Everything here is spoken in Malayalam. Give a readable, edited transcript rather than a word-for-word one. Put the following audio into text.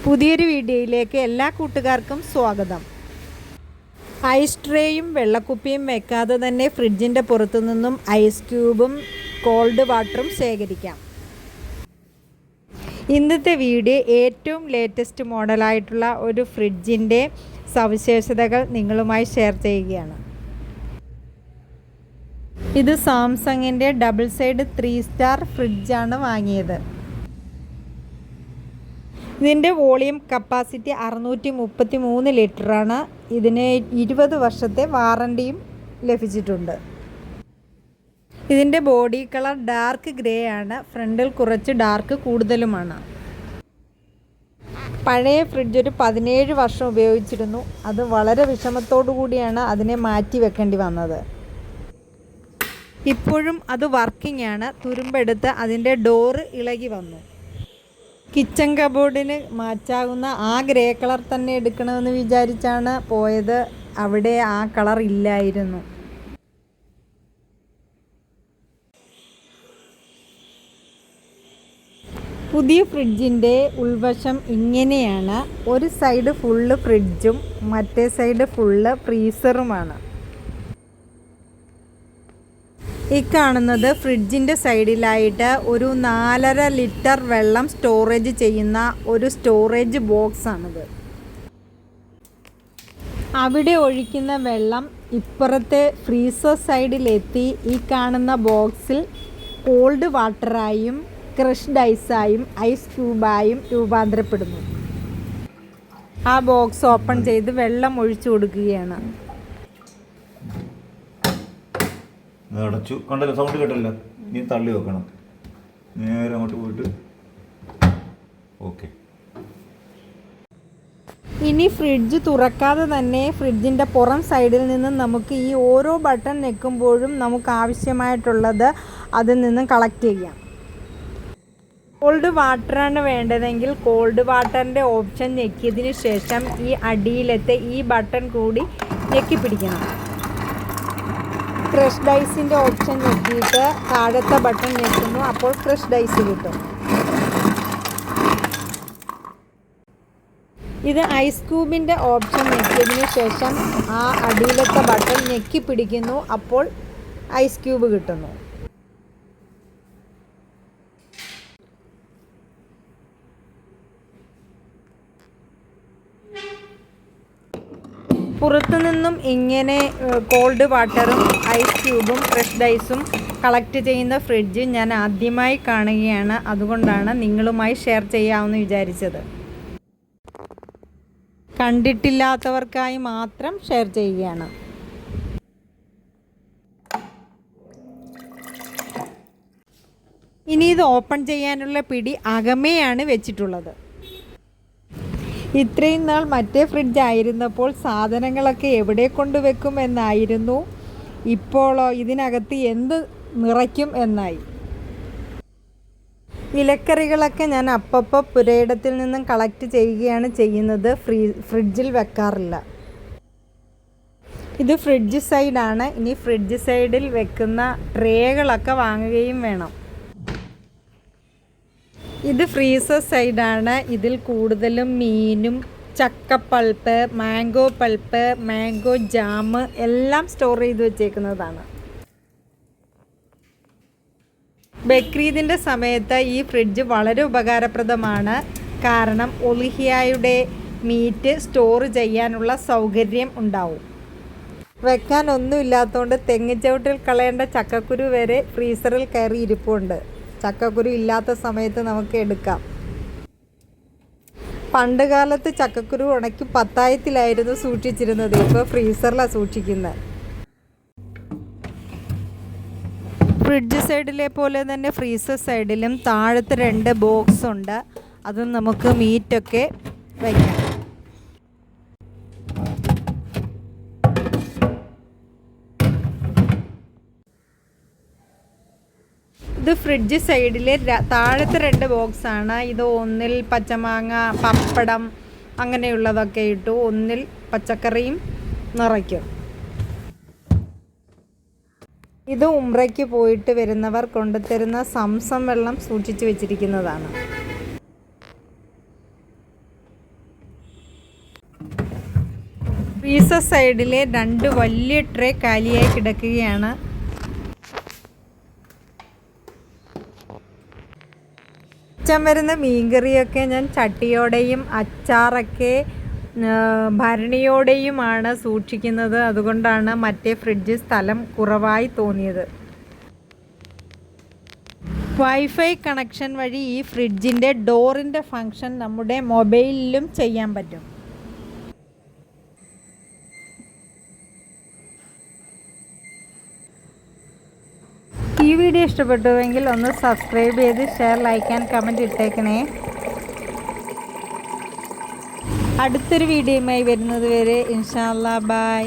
പുതിയൊരു വീഡിയോയിലേക്ക് എല്ലാ കൂട്ടുകാർക്കും സ്വാഗതം. ഐസ് ട്രേയും വെള്ളക്കുപ്പിയും വെക്കാതെ തന്നെ ഫ്രിഡ്ജിൻ്റെ പുറത്തു നിന്നും ഐസ് ക്യൂബും കോൾഡ് വാട്ടറും ശേഖരിക്കാം. ഇന്നത്തെ വീഡിയോ ഏറ്റവും ലേറ്റസ്റ്റ് മോഡലായിട്ടുള്ള ഒരു ഫ്രിഡ്ജിൻ്റെ സവിശേഷതകൾ നിങ്ങളുമായി ഷെയർ ചെയ്യുകയാണ്. ഇത് സാംസങ്ങിൻ്റെ ഡബിൾ സൈഡ് 3 സ്റ്റാർ ഫ്രിഡ്ജാണ് വാങ്ങിയത്. ഇതിൻ്റെ വോളിയം കപ്പാസിറ്റി 633 ലിറ്ററാണ്. ഇതിന് 20 വർഷത്തെ വാറണ്ടിയും ലഭിച്ചിട്ടുണ്ട്. ഇതിൻ്റെ ബോഡി കളർ ഡാർക്ക് ഗ്രേ ആണ്. ഫ്രണ്ടിൽ കുറച്ച് ഡാർക്ക് കൂടുതലുമാണ്. പഴയ ഫ്രിഡ്ജ് ഒരു 17 വർഷം ഉപയോഗിച്ചിരുന്നു. അത് വളരെ വിഷമത്തോടു കൂടിയാണ് അതിനെ മാറ്റി വെക്കേണ്ടി വന്നത്. ഇപ്പോഴും അത് വർക്കിംഗ് ആണ്. തുരുമ്പെടുത്ത് അതിൻ്റെ ഡോറ് ഇളകി വന്നു. കിച്ചൺ കബോർഡിന് മാറ്റാകുന്ന ആ ഗ്രേ കളർ തന്നെ എടുക്കണമെന്ന് വിചാരിച്ചാണ് പോയത്. അവിടെ ആ കളർ ഇല്ലായിരുന്നു. പുതിയ ഫ്രിഡ്ജിൻ്റെ ഉൾവശം ഇങ്ങനെയാണ്. ഒരു സൈഡ് ഫുള്ള് ഫ്രിഡ്ജും മറ്റേ സൈഡ് ഫുള്ള് ഫ്രീസറുമാണ്. ഈ കാണുന്നത് ഫ്രിഡ്ജിൻ്റെ സൈഡിലായിട്ട് ഒരു 4.5 ലിറ്റർ വെള്ളം സ്റ്റോറേജ് ചെയ്യുന്ന ഒരു സ്റ്റോറേജ് ബോക്സാണിത്. അവിടെ ഒഴിക്കുന്ന വെള്ളം ഇപ്പുറത്തെ ഫ്രീസർ സൈഡിലെത്തി ഈ കാണുന്ന ബോക്സിൽ കോൾഡ് വാട്ടറായും ക്രഷ്ഡ് ഐസായും ഐസ് ക്യൂബായും രൂപാന്തരപ്പെടുന്നു. ആ ബോക്സ് ഓപ്പൺ ചെയ്ത് വെള്ളം ഒഴിച്ചു കൊടുക്കുകയാണ്. അടച്ചു. കണ്ടല്ലോ, സൗണ്ട് കേട്ടല്ലോ. നീ തള്ളി വെക്കണം. നേരെ അങ്ങോട്ട് പോയിട്ട് ഓക്കെ. ഇനി ഫ്രിഡ്ജ് തുറക്കാതെ തന്നെ ഫ്രിഡ്ജിൻ്റെ പുറം സൈഡിൽ നിന്ന് നമുക്ക് ഈ ഓരോ ബട്ടൺ ഞെക്കുമ്പോഴും നമുക്ക് ആവശ്യമായിട്ടുള്ളത് അതിൽ നിന്നും കളക്ട് ചെയ്യാം. കോൾഡ് വാട്ടറാണ് വേണ്ടതെങ്കിൽ കോൾഡ് വാട്ടറിൻ്റെ ഓപ്ഷൻ ഞെക്കിയതിന് ശേഷം ഈ അടിയിലത്തെ ഈ ബട്ടൺ കൂടി ഞെക്കി പിടിക്കണം. ക്രഷ്ഡ് ഐസിൻ്റെ ഓപ്ഷൻ ഞെക്കിയിട്ട് താഴത്തെ ബട്ടൺ ഞെക്കുന്നു. അപ്പോൾ ക്രഷ്ഡ് ഐസ് കിട്ടും. ഇത് ഐസ് ക്യൂബിൻ്റെ ഓപ്ഷൻ ഞെക്കിയതിന് ശേഷം ആ അടിയിലത്തെ ബട്ടൺ ഞെക്കി പിടിക്കുന്നു. അപ്പോൾ ഐസ് ക്യൂബ് കിട്ടുന്നു. പുറത്തുനിന്നും ഇങ്ങനെ കോൾഡ് വാട്ടറും ഐസ് ക്യൂബും ക്രഷ്ഡ് ഐസും കളക്ട് ചെയ്യുന്ന ഫ്രിഡ്ജ് ഞാൻ ആദ്യമായി കാണുകയാണ്. അതുകൊണ്ടാണ് നിങ്ങളുമായി ഷെയർ ചെയ്യാമെന്ന് വിചാരിച്ചത്. കണ്ടിട്ടില്ലാത്തവർക്കായി മാത്രം ഷെയർ ചെയ്യുകയാണ്. ഇനി ഇത് ഓപ്പൺ ചെയ്യാനുള്ള പിടി അകമേയാണ് വെച്ചിട്ടുള്ളത്. ഇത്രയും നാൾ മറ്റേ ഫ്രിഡ്ജ് ആയിരുന്നപ്പോൾ സാധനങ്ങളൊക്കെ എവിടെ കൊണ്ടുവെക്കും എന്നായിരുന്നു. ഇപ്പോഴോ ഇതിനകത്ത് എന്ത് നിറയ്ക്കും എന്നായി. ഇലക്കറികളൊക്കെ ഞാൻ അപ്പപ്പോൾ പുരയിടത്തിൽ നിന്നും കളക്ട് ചെയ്യുകയാണ് ചെയ്യുന്നത്. ഫ്രിഡ്ജിൽ വെക്കാറില്ല. ഇത് ഫ്രിഡ്ജ് സൈഡാണ്. ഇനി ഫ്രിഡ്ജ് സൈഡിൽ വെക്കുന്ന ട്രേകളൊക്കെ വാങ്ങുകയും വേണം. ഇത് ഫ്രീസർ സൈഡാണ്. ഇതിൽ കൂടുതലും മീനും ചക്കപ്പൾപ്പ്, മാംഗോ പൾപ്പ്, മാംഗോ ജാം എല്ലാം സ്റ്റോർ ചെയ്ത് വെച്ചേക്കുന്നതാണ്. ബക്രീദിൻ്റെ സമയത്ത് ഈ ഫ്രിഡ്ജ് വളരെ ഉപകാരപ്രദമാണ്. കാരണം ഒളിഹിയയുടെ മീറ്റ് സ്റ്റോർ ചെയ്യാനുള്ള സൗകര്യം ഉണ്ടാവും. വെക്കാൻ ഒന്നുമില്ലാത്തതുകൊണ്ട് തെങ്ങിച്ചവിട്ടിൽ കളയേണ്ട ചക്കക്കുരു വരെ ഫ്രീസറിൽ കയറി ഇരിപ്പുണ്ട്. ചക്കക്കുരു ഇല്ലാത്ത സമയത്ത് നമുക്ക് എടുക്കാം. പണ്ട് കാലത്ത് ചക്കക്കുരു ഉണക്കി പത്തായത്തിലായിരുന്നു സൂക്ഷിച്ചിരുന്നത്. ഇപ്പോൾ ഫ്രീസറിലാണ് സൂക്ഷിക്കുന്നത്. ഫ്രിഡ്ജ് സൈഡിലെ പോലെ തന്നെ ഫ്രീസർ സൈഡിലും താഴത്ത് 2 ബോക്സ് ഉണ്ട്. അത് നമുക്ക് മീറ്റൊക്കെ വയ്ക്കാം. ഇത് ഫ്രിഡ്ജ് സൈഡിലെ താഴത്തെ 2 ബോക്സാണ്. ഇത് ഒന്നിൽ പച്ചമാങ്ങ, പപ്പടം അങ്ങനെയുള്ളതൊക്കെ ഇട്ടു. ഒന്നിൽ പച്ചക്കറിയും നിറയ്ക്കും. ഇത് ഉംറയ്ക്ക് പോയിട്ട് വരുന്നവർ കൊണ്ടുതരുന്ന സംസം വെള്ളം സൂക്ഷിച്ചു വെച്ചിരിക്കുന്നതാണ്. ഇപ്പുറത്തെ സൈഡിലെ 2 വലിയ ട്രേ കാലിയായി കിടക്കുകയാണ്. മിച്ചം വരുന്ന മീൻകറിയൊക്കെ ഞാൻ ചട്ടിയോടെയും അച്ചാറൊക്കെ ഭരണിയോടെയുമാണ് സൂക്ഷിക്കുന്നത്. അതുകൊണ്ടാണ് മറ്റേ ഫ്രിഡ്ജ് സ്ഥലം കുറവായി തോന്നിയത്. വൈഫൈ കണക്ഷൻ വഴി ഈ ഫ്രിഡ്ജിൻ്റെ ഡോറിൻ്റെ ഫങ്ഷൻ നമ്മുടെ മൊബൈലിലും ചെയ്യാൻ പറ്റും. ഈ വീഡിയോ ഇഷ്ടപ്പെട്ടുവെങ്കിൽ ഒന്ന് സബ്സ്ക്രൈബ് ചെയ്ത് ഷെയർ, ലൈക്ക് ആൻഡ് കമൻറ്റ് ഇട്ടേക്കണേ. അടുത്തൊരു വീഡിയോയുമായി വരുന്നത് വരെ ഇൻഷാ അല്ലാ ബൈ.